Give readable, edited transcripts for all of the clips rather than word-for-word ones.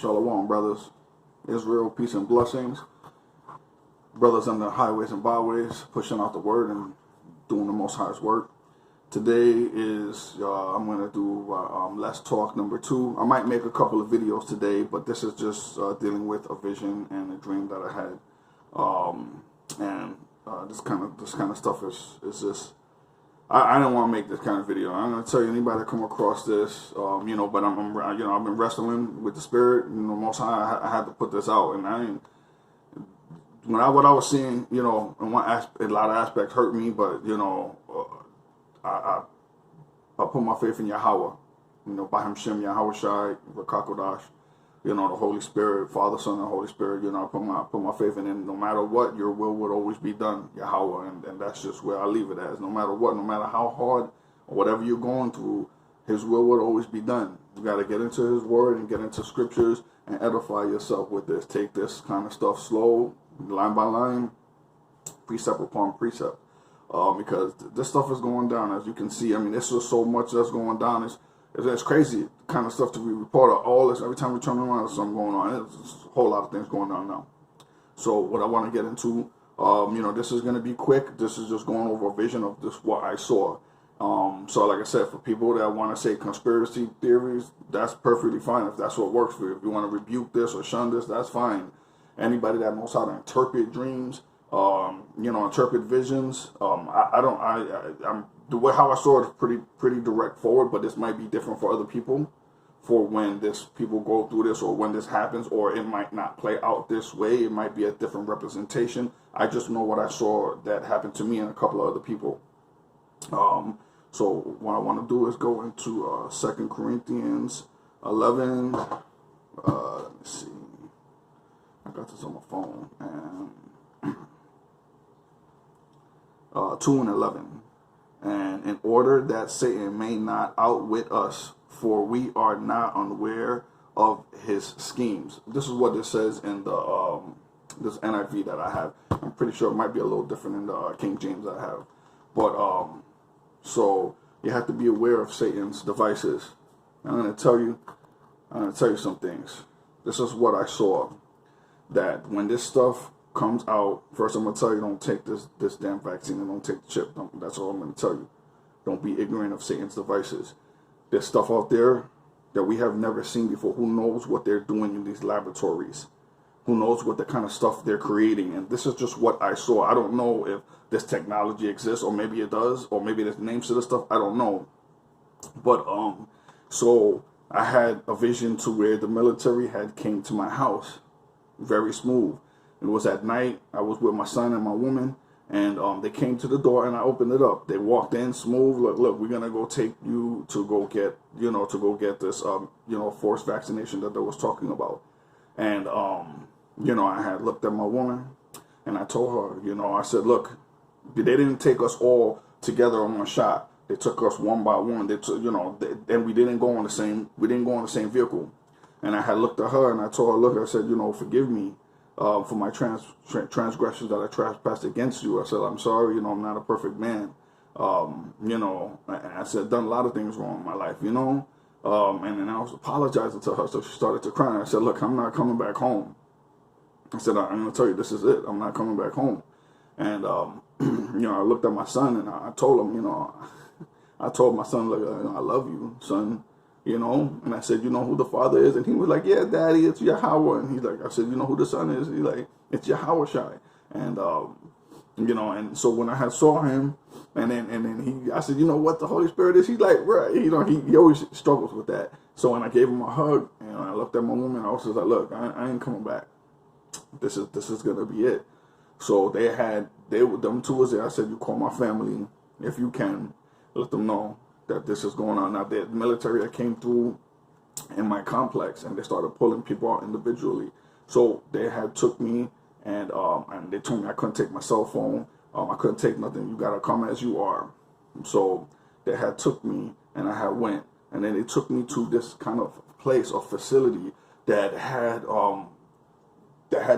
Shalom, brothers. Israel, peace and blessings. Brothers on the highways and byways, pushing out the word and doing the Most High's work. Today is, I'm going to do Let's Talk number 2. I might make a couple of videos today, but this is just dealing with a vision and a dream that I had. This kind of stuff is just, I don't want to make this kind of video. I'm going to tell you, anybody that come across this, but I've been wrestling with the spirit, Most High. I had to put this out, and what I was seeing, in one aspect, a lot of aspects hurt me, but I put my faith in Yahweh, Baham Shem Yahweh Shai, Rakakodash, the Holy Spirit, Father, Son, and Holy Spirit. I put my faith in it. No matter what, your will would always be done, Yahweh, and that's just where I leave it as. No matter what, no matter how hard or whatever you're going through, His will would always be done. You got to get into His Word and get into Scriptures and edify yourself with this. Take this kind of stuff slow, line by line, precept upon precept, because this stuff is going down, as you can see. I mean, there's just so much that's going down. It's crazy kind of stuff to be reported. All this, every time we turn around, there's something going on. There's a whole lot of things going on now. So what I want to get into, this is going to be quick. This is just going over a vision of this, what I saw. So like I said, for people that want to say conspiracy theories, that's perfectly fine if that's what works for you. If you want to rebuke this or shun this, that's fine. Anybody that knows how to interpret dreams, interpret visions, I'm the way how I saw it is pretty direct forward, but this might be different for other people, for when people go through this, or when this happens, or it might not play out this way. It might be a different representation. I just know what I saw that happened to me and a couple of other people. So what I want to do is go into 2 Corinthians 11. Let me see. I got this on my phone. And 2 and 11. And in order that Satan may not outwit us, for we are not unaware of his schemes. This is what this says in the this NIV that I have. I'm pretty sure it might be a little different in the King James I have. But so you have to be aware of Satan's devices. I'm going to tell you some things. This is what I saw. That when this stuff comes out, first I'm going to tell you, don't take this damn vaccine and don't take the chip. That's all I'm going to tell you. Don't be ignorant of Satan's devices. There's stuff out there that we have never seen before. Who knows what they're doing in these laboratories? Who knows what the kind of stuff they're creating? And this is just what I saw. I don't know if this technology exists, or maybe it does, or maybe there's names to this stuff. I don't know. But so I had a vision to where the military had came to my house, very smooth. It was at night. I was with my son and my woman, and they came to the door, and I opened it up. They walked in smooth. Look, we're gonna go take you to go get this, forced vaccination that they was talking about. And I had looked at my woman, and I told her, I said, look, they didn't take us all together on one shot. They took us one by one. They took, and we didn't go on the same vehicle. And I had looked at her, and I told her, look, I said, forgive me. For my transgressions that I trespassed against you. I said, I'm sorry, I'm not a perfect man. I said, done a lot of things wrong in my life, and then I was apologizing to her, so she started to cry. And I said, look, I'm not coming back home. I said, I'm going to tell you, this is it. I'm not coming back home. And, I looked at my son, and I told him, I told my son, look, I love you, son. And I said, you know who the Father is? And he was like, yeah, Daddy, it's Yahweh. And he's like, I said, you know who the Son is? He's like, it's Yahweh Shai. And, and so when I had saw him, and then I said, you know what the Holy Spirit is? He's like, right. He always struggles with that. So when I gave him a hug, and I looked at my woman, I was just like, look, I ain't coming back. This is going to be it. So them two was there. I said, you call my family if you can, let them know that this is going on. Now, the military that came through in my complex, and they started pulling people out individually. So they had took me, and they told me I couldn't take my cell phone. I couldn't take nothing. You gotta come as you are. So they had took me, and I had went, and then they took me to this kind of place or facility that had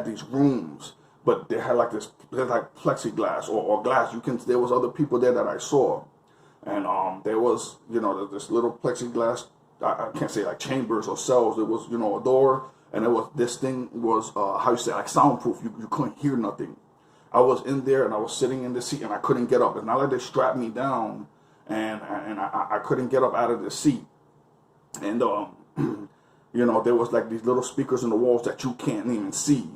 these rooms, but they had like plexiglass or glass. There was other people there that I saw. And there was, this little plexiglass, I can't say like chambers or cells. There was, a door, and this thing was how you say, like soundproof. You couldn't hear nothing. I was in there and I was sitting in the seat and I couldn't get up. It's not like they strapped me down and I couldn't get up out of the seat. And there was like these little speakers in the walls that you can't even see.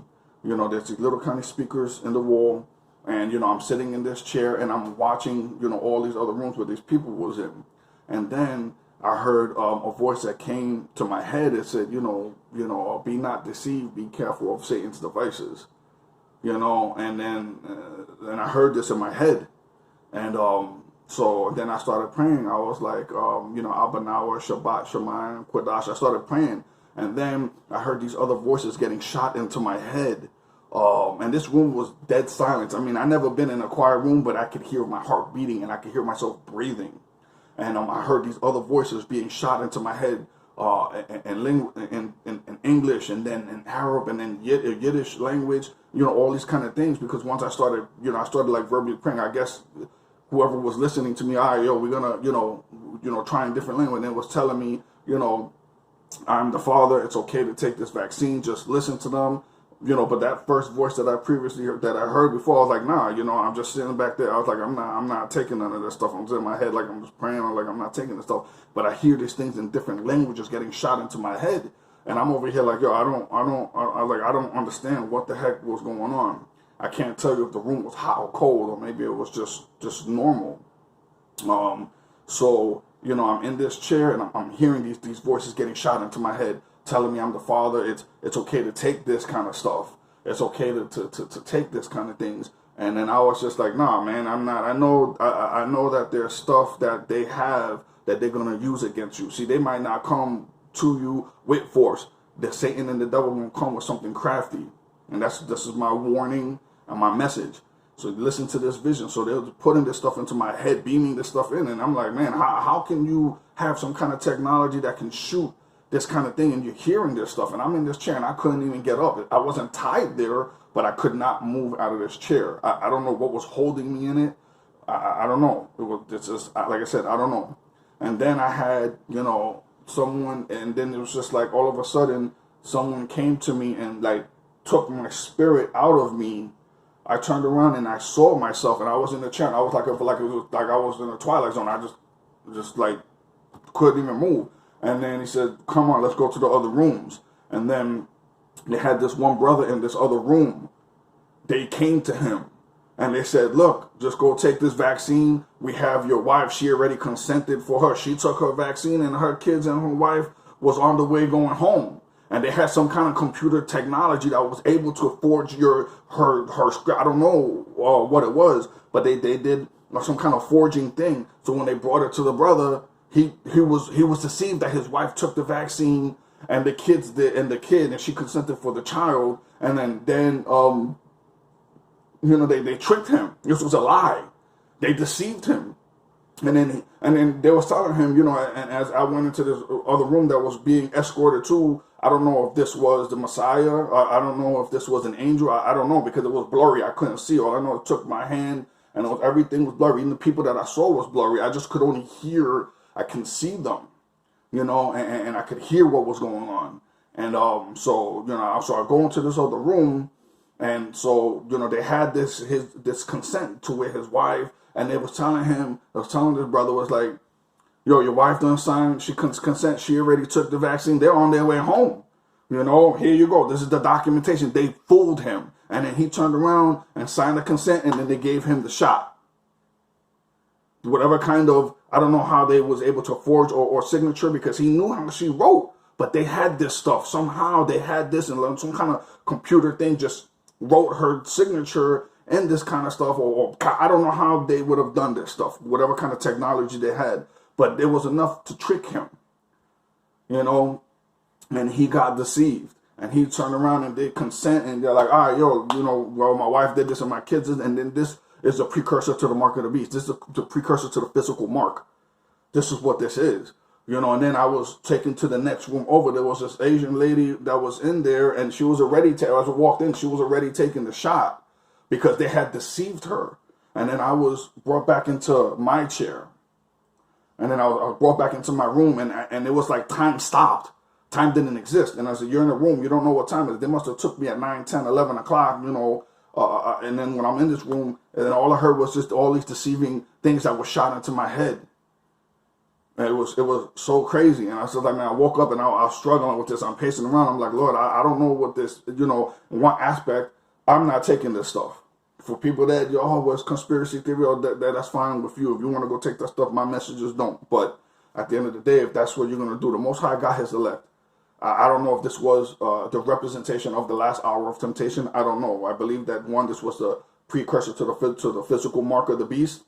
There's these little kind of speakers in the wall, and I'm sitting in this chair and I'm watching all these other rooms where these people was in. And then I heard a voice that came to my head that said, be not deceived, be careful of Satan's devices. And then I heard this in my head. And so then I started praying. I was like, Abanawa, Shabbat, Shemayim, Quadash. I started praying. And then I heard these other voices getting shot into my head. And this room was dead silence. I mean, I never been in a quiet room, but I could hear my heart beating and I could hear myself breathing. And I heard these other voices being shot into my head in English, and then in Arab, and then Yiddish language, all these kind of things. Because once I started, I started like verbally praying. I guess whoever was listening to me, we're gonna, trying different language. And it was telling me, I'm the father. It's okay to take this vaccine. Just listen to them. But that first voice that I previously heard, that I heard before, I was like, nah, I'm just sitting back there. I was like, I'm not taking none of this stuff. I'm just in my head, like I'm just praying. I'm like, I'm not taking this stuff. But I hear these things in different languages getting shot into my head, and I'm over here like, I don't understand what the heck was going on. I can't tell you if the room was hot or cold, or maybe it was just normal. So I'm in this chair and I'm hearing these voices getting shot into my head, telling me I'm the father. It's okay to take this kind of stuff. It's okay to take this kind of things. And then I was just like, nah, man, I'm not. I know that there's stuff that they have that they're gonna use against you. See, they might not come to you with force. The Satan and the devil won't come with something crafty. And this is my warning and my message. So listen to this vision. So they're putting this stuff into my head, beaming this stuff in, and I'm like, man, how can you have some kind of technology that can shoot this kind of thing, and you're hearing this stuff? And I'm in this chair and I couldn't even get up. I wasn't tied there, but I could not move out of this chair. I don't know what was holding me in it. I don't know. It's just, like I said, I don't know. And then I had, someone, and then it was just like all of a sudden someone came to me and like took my spirit out of me. I turned around and I saw myself, and I was in the chair. And I was like it was like I was in a twilight zone. I just like couldn't even move. And then he said, "Come on, let's go to the other rooms." And then they had this one brother in this other room. They came to him and they said, "Look, just go take this vaccine. We have your wife. She already consented for her. She took her vaccine, and her kids and her wife was on the way going home. And they had some kind of computer technology that was able to forge her I don't know what it was, but they did some kind of forging thing. So when they brought it to the brother, he was deceived that his wife took the vaccine and the kids did, and she consented for the child, and then they tricked him. This was a lie. They deceived him. And then they was telling him, and as I went into this other room that was being escorted to, I don't know if this was the Messiah. I don't know if this was an angel. I don't know, because it was blurry. I couldn't see. All I know, it took my hand, and everything was blurry. Even the people that I saw was blurry. I just could only hear. I can see them, and I could hear what was going on. And so I go into this other room, and so they had this consent to where his wife, and they was telling this brother was like, yo, your wife done signed, she consent, she already took the vaccine, they're on their way home. Here you go. This is the documentation. They fooled him. And then he turned around and signed the consent, and then they gave him the shot. Whatever kind of, I don't know how they was able to forge or signature, because he knew how she wrote, but they had this stuff. Somehow they had this, and some kind of computer thing just wrote her signature and this kind of stuff, or I don't know how they would have done this stuff, whatever kind of technology they had. But there was enough to trick him, and he got deceived. And he turned around and did consent, and they're like, all right, well, my wife did this and my kids did, and then this is a precursor to the mark of the beast. This is the precursor to the physical mark. This is what this is, and then I was taken to the next room over. There was this Asian lady that was in there, and she was already, as I walked in, she was already taking the shot because they had deceived her. And then I was brought back into my chair. And then I was brought back into my room, and it was like time stopped. time didn't exist. And I said, you're in a room, you don't know what time it is. They must have took me at 9, 10, 11 o'clock, you know. And then when I'm in this room, and then all I heard was just all these deceiving things that were shot into my head. And it was so crazy. And I said, like, man, I woke up and I was struggling with this. I'm pacing around. I'm like, Lord, I don't know what this, you know, in one aspect, I'm not taking this stuff. For people that, oh, it's conspiracy theory, or that's fine with you. If you want to go take that stuff, my messages don't. But at the end of the day, if that's what you're going to do, the Most High God has elect. I don't know if this was the representation of the last hour of temptation. I don't know. I believe that, one, this was the precursor to the physical mark of the beast.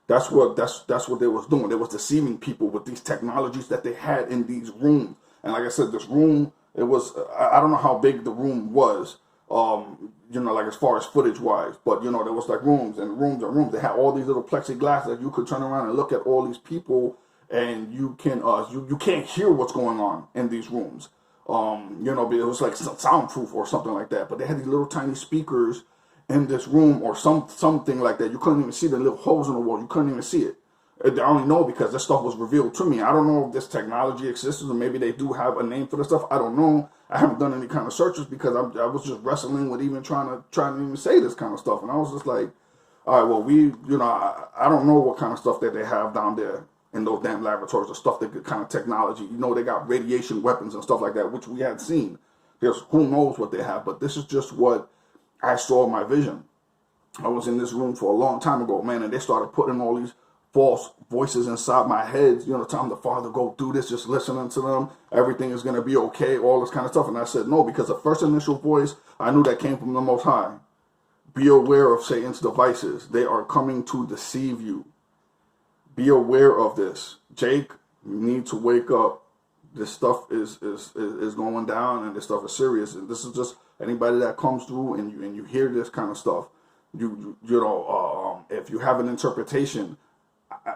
That's what they was doing. They was deceiving people with these technologies that they had in these rooms. And like I said, this room, it was, I don't know how big the room was, you know, like as far as footage wise, but you know, there was like rooms and rooms and rooms. They had all these little plexiglass that you could turn around and look at all these people, and you can you can't hear what's going on in these rooms. You know, it was like soundproof or something like that. But they had these little tiny speakers in this room or something like that. You couldn't even see the little holes in the wall. You couldn't even see it. I only know because this stuff was revealed to me. I don't know if this technology exists, or maybe they do have a name for this stuff. I don't know. I haven't done any kind of searches because I was just wrestling with even trying to even say this kind of stuff. And I was just like, all right, well, you know, I don't know what kind of stuff that they have down there in those damn laboratories, or stuff that kind of technology. You know, they got radiation weapons and stuff like that, which we had seen. There's who knows what they have, but this is just what I saw in my vision. I was in this room for a long time ago, man, and they started putting all these false voices inside my head, you know, telling the Father, go do this, just listening to them, everything is going to be okay, all this kind of stuff. And I said, no, because the first initial voice, I knew that came from the Most High. Be aware of Satan's devices. They are coming to deceive you. Be aware of this. Jake, you need to wake up. This stuff is going down, and this stuff is serious. And this is just anybody that comes through and you hear this kind of stuff. You know, if you have an interpretation,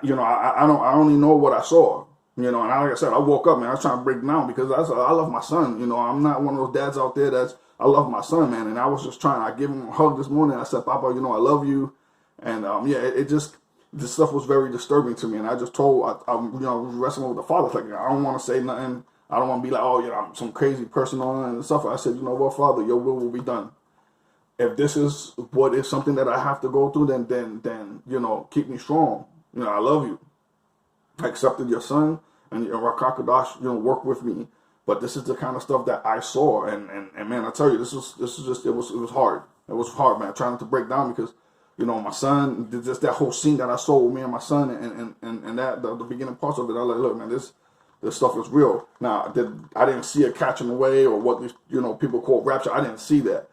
you know, I only know what I saw. You know, and like I said, I woke up, man. I was trying to break down because I love my son. You know, I'm not one of those dads out there I love my son, man. And I was just trying. I gave him a hug this morning. I said, Papa, you know, I love you. And yeah, it just, this stuff was very disturbing to me. And I just told, you know, I was wrestling with the Father. Like, I don't want to say nothing. I don't want to be like, oh, you know, I'm some crazy person on and stuff. I said, you know what, Father, your will be done. If this is what is something that I have to go through, then you know, keep me strong. You know, I love you. I accepted your son, and your Ruach HaKodesh, you know, work with me. But this is the kind of stuff that I saw, and man, I tell you, this is just, it was hard. It was hard, man. Trying to break down because, you know, my son, just that whole scene that I saw with me and my son, and that the beginning parts of it, I was like, look, man, this stuff is real. Now, I didn't see it catching away, or what these, you know, people call rapture. I didn't see that.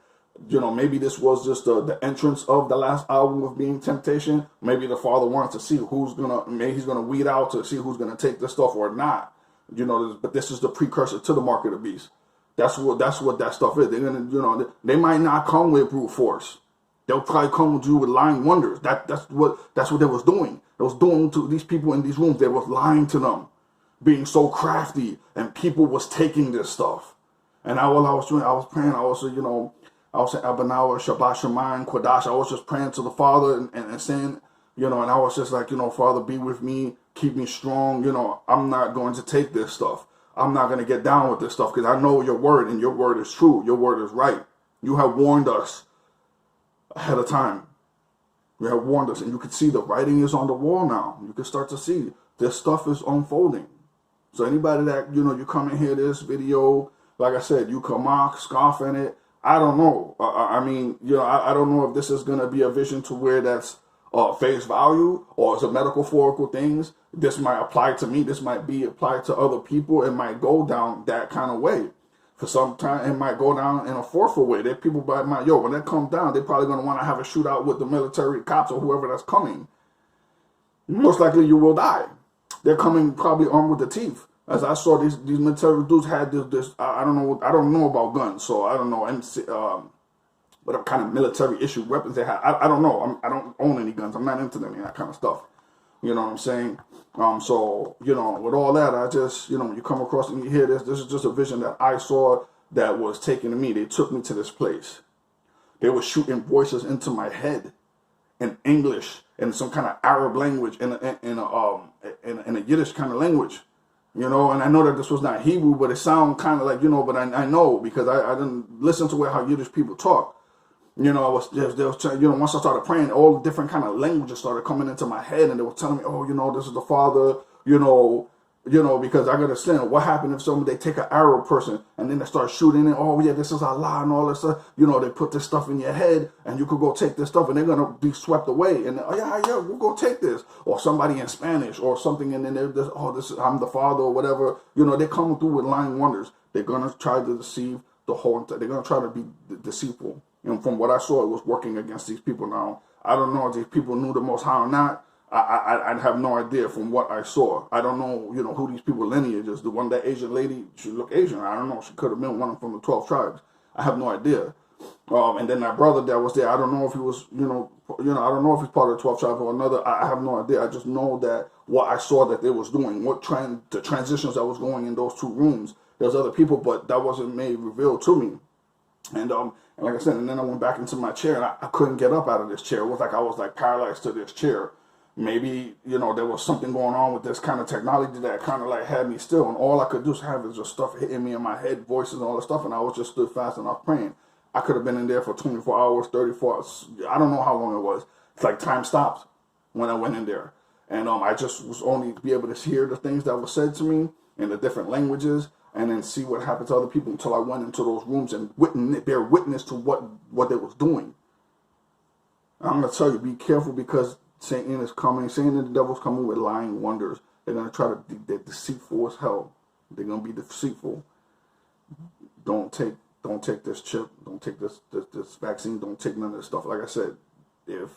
You know, maybe this was just the entrance of the last album of being temptation. Maybe the Father wanted to see maybe he's gonna weed out to see who's gonna take this stuff or not. You know, but this is the precursor to the mark of the beast. That's what that stuff is. They're gonna, you know, they might not come with brute force. They'll probably come with you with lying wonders. That's what they was doing. They was doing to these people in these rooms. They was lying to them, being so crafty, and people was taking this stuff. And I was praying. I was, you know, I was saying, Abanawa, Shabbat Shemayim, Kodash. I was just praying to the Father and saying, you know, and I was just like, you know, Father, be with me, keep me strong. You know, I'm not going to take this stuff. I'm not going to get down with this stuff because I know your word, and your word is true. Your word is right. You have warned us ahead of time. You have warned us, and you can see the writing is on the wall now. You can start to see this stuff is unfolding. So anybody that, you know, you come and hear this video, like I said, you can mock, scoff at it. I don't know. I mean, you know, I don't know if this is going to be a vision to where that's face value, or it's a metaphorical things. This might apply to me. This might be applied to other people. It might go down that kind of way. For some time, it might go down in a forceful way. That people might, when that comes down, they're probably going to want to have a shootout with the military cops or whoever that's coming. Most likely you will die. They're coming probably armed with the teeth. As I saw, these military dudes had this. I don't know about guns, so I don't know what kind of military issue weapons they had. I don't know. I don't own any guns. I'm not into any of that kind of stuff. You know what I'm saying? So, you know, with all that, I just, you know, when you come across and you hear this is just a vision that I saw that was taken to me. They took me to this place. They were shooting voices into my head in English and some kind of Arab language, in a Yiddish kind of language. You know, and I know that this was not Hebrew, but it sounded kind of like, you know, but I know because I didn't listen to how Yiddish people talk. You know, you know, once I started praying, all the different kind of languages started coming into my head, and they were telling me, oh, you know, this is the Father, because I got to understand what happened if they take an Arab person and then they start shooting it. Oh yeah, this is Allah and all this stuff. You know, they put this stuff in your head and you could go take this stuff and they're gonna be swept away. And oh yeah, we'll go take this. Or somebody in Spanish or something, and then I'm the Father or whatever. You know, they come through with lying wonders. They're gonna try to deceive the whole. They're gonna try to be deceitful. And from what I saw, it was working against these people. Now I don't know if these people knew the Most High or not. I have no idea from what I saw. I don't know, you know, who these people lineage is. The one, that Asian lady, she looked Asian. I don't know. She could have been one from the 12 tribes. I have no idea. And then that brother that was there, I don't know if he was, I don't know if he's part of the 12 tribes or another. I have no idea. I just know that what I saw that they was doing, the transitions that was going in those two rooms. There's other people, but that wasn't made revealed to me. And like I said, and then I went back into my chair and I couldn't get up out of this chair. It was like I was like paralyzed to this chair. Maybe, you know, there was something going on with this kind of technology that kind of like had me still. And all I could do is just stuff hitting me in my head, voices and all that stuff. And I was just stood fast and I was praying. I could have been in there for 24 hours, 34 hours. I don't know how long it was. It's like time stopped when I went in there. And I just was only be able to hear the things that were said to me in the different languages and then see what happened to other people until I went into those rooms and bear witness to what they was doing. I'm going to tell you, be careful because Satan is coming. Satan and the devil's coming with lying wonders. They're going to try to, they're deceitful as hell. They're going to be deceitful. Don't take this chip. Don't take this vaccine. Don't take none of this stuff. Like I said, if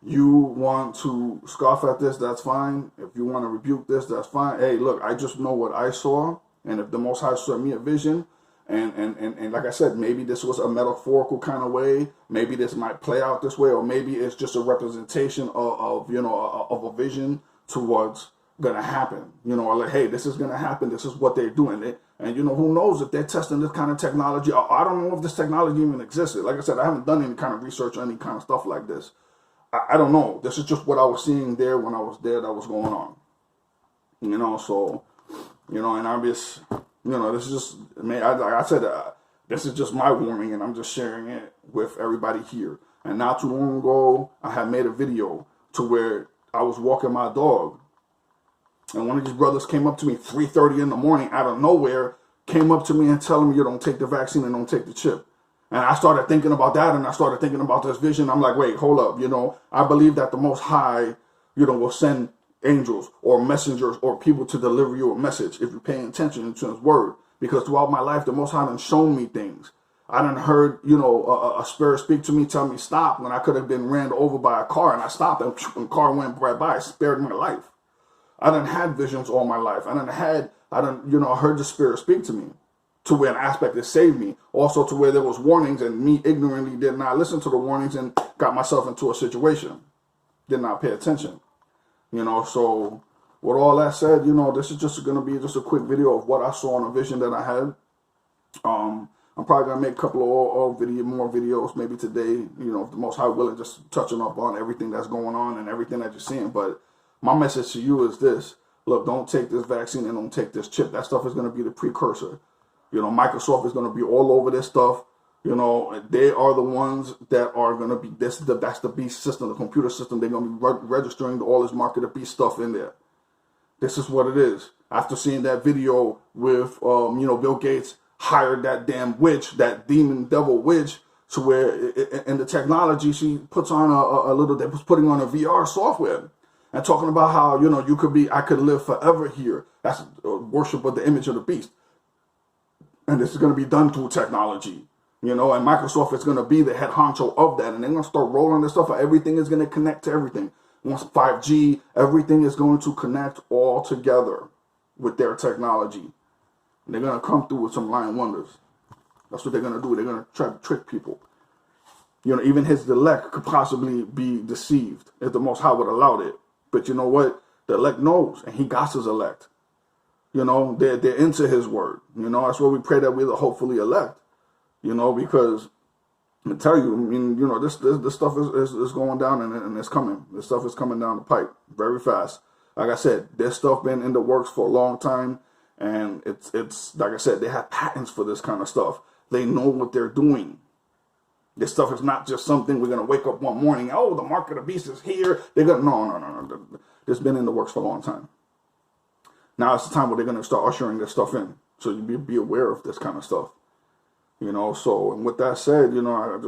you want to scoff at this, that's fine. If you want to rebuke this, that's fine. Hey, look, I just know what I saw. And if the Most High showed me a vision, and like I said, maybe this was a metaphorical kind of way. Maybe this might play out this way, or maybe it's just a representation of a vision to what's gonna happen. You know, like, hey, this is gonna happen. This is what they're doing. And you know, who knows if they're testing this kind of technology? I don't know if this technology even existed. Like I said, I haven't done any kind of research or any kind of stuff like this. I don't know. This is just what I was seeing there when I was there that was going on. You know, so, you know, and I'm just. You know, this is just, like I said, this is just my warning, and I'm just sharing it with everybody here. And not too long ago, I had made a video to where I was walking my dog, and one of these brothers came up to me 3:30 in the morning out of nowhere, came up to me and telling me, you don't take the vaccine and don't take the chip. And I started thinking about that, and I started thinking about this vision. I'm like, wait, hold up. You know, I believe that the Most High, you know, will send angels or messengers or people to deliver you a message if you're paying attention to his word. Because throughout my life, the Most High done shown me things. I done heard, you know, a spirit speak to me, tell me stop when I could have been ran over by a car, and I stopped and the car went right by, spared my life. I done had visions all my life. I heard the spirit speak to me to where an aspect that saved me. Also to where there was warnings and me ignorantly did not listen to the warnings and got myself into a situation. Did not pay attention. You know, so with all that said, you know, this is just going to be just a quick video of what I saw in a vision that I had. I'm probably going to make a couple of more videos maybe today, you know, if the Most High willing, just touching up on everything that's going on and everything that you're seeing. But my message to you is this. Look, don't take this vaccine and don't take this chip. That stuff is going to be the precursor. You know, Microsoft is going to be all over this stuff. You know, they are the ones that are going to be, that's the beast system, the computer system. They're going to be registering all this market of beast stuff in there. This is what it is. After seeing that video with, you know, Bill Gates hired that damn witch, that demon devil witch, to where in the technology, she puts on they was putting on a VR software and talking about how, you know, I could live forever here. That's worship of the image of the beast. And this is going to be done through technology. You know, and Microsoft is going to be the head honcho of that. And they're going to start rolling this stuff. Everything is going to connect to everything. Once 5G, everything is going to connect all together with their technology. And they're going to come through with some lying wonders. That's what they're going to do. They're going to try to trick people. You know, even his elect could possibly be deceived if the Most High would allow it. But you know what? The elect knows, and he got his elect. You know, they're into his word. You know, that's why we pray that we're the hopefully elect. You know, because I tell you, I mean, you know, this stuff is going down and it's coming. This stuff is coming down the pipe very fast. like I said, this stuff been in the works for a long time, and it's like I said, they have patents for this kind of stuff. They know what they're doing. This stuff is not just something we're gonna wake up one morning. Oh, the mark of the beast is here. They're gonna no. This been in the works for a long time. Now it's the time where they're gonna start ushering this stuff in. So you be aware of this kind of stuff. You know. So and with that said, you know,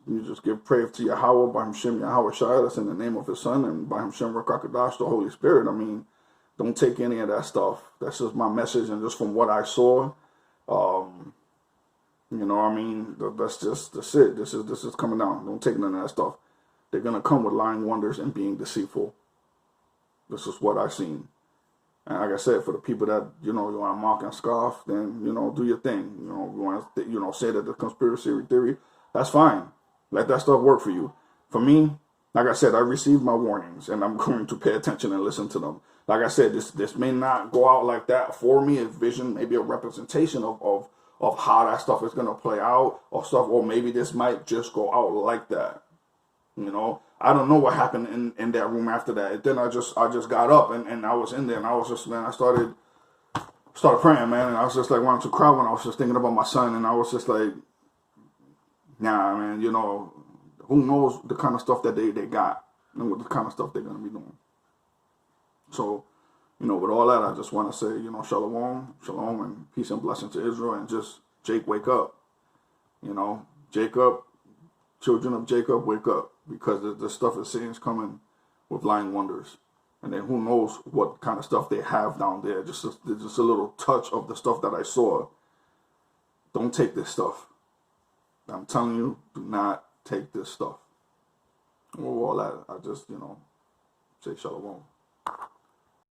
you just give praise to Yahweh, by Shem Yahweh Shai, that's in the name of His Son, and by Shem Rakakadash, the Holy Spirit. I mean, don't take any of that stuff. That's just my message, and just from what I saw. You know, I mean, that's it. This is coming down. Don't take none of that stuff. They're gonna come with lying wonders and being deceitful. This is what I've seen. And like I said, for the people that you want to mock and scoff, then do your thing. You want to say that the conspiracy theory, that's fine. Let that stuff work for you. For me, like I said, I received my warnings, and I'm going to pay attention and listen to them. Like I said, this may not go out like that for me. A vision, maybe a representation of how that stuff is going to play out or stuff, or maybe this might just go out like that. I don't know what happened in that room after that. And then I just got up and I was in there, and I was just, man, I started praying, man, and I was just like wanting to cry when I was just thinking about my son, and I was just like, nah, man, who knows the kind of stuff that they got and what the kind of stuff they're going to be doing. So, with all that, I just want to say, shalom, and peace and blessing to Israel, and just, Jake, wake up. Jacob, children of Jacob, wake up, because the stuff is Satan's coming with lying wonders. And then who knows what kind of stuff they have down there. Just a little touch of the stuff that I saw. Don't take this stuff. I'm telling you, do not take this stuff. With all that, I just, say shalom.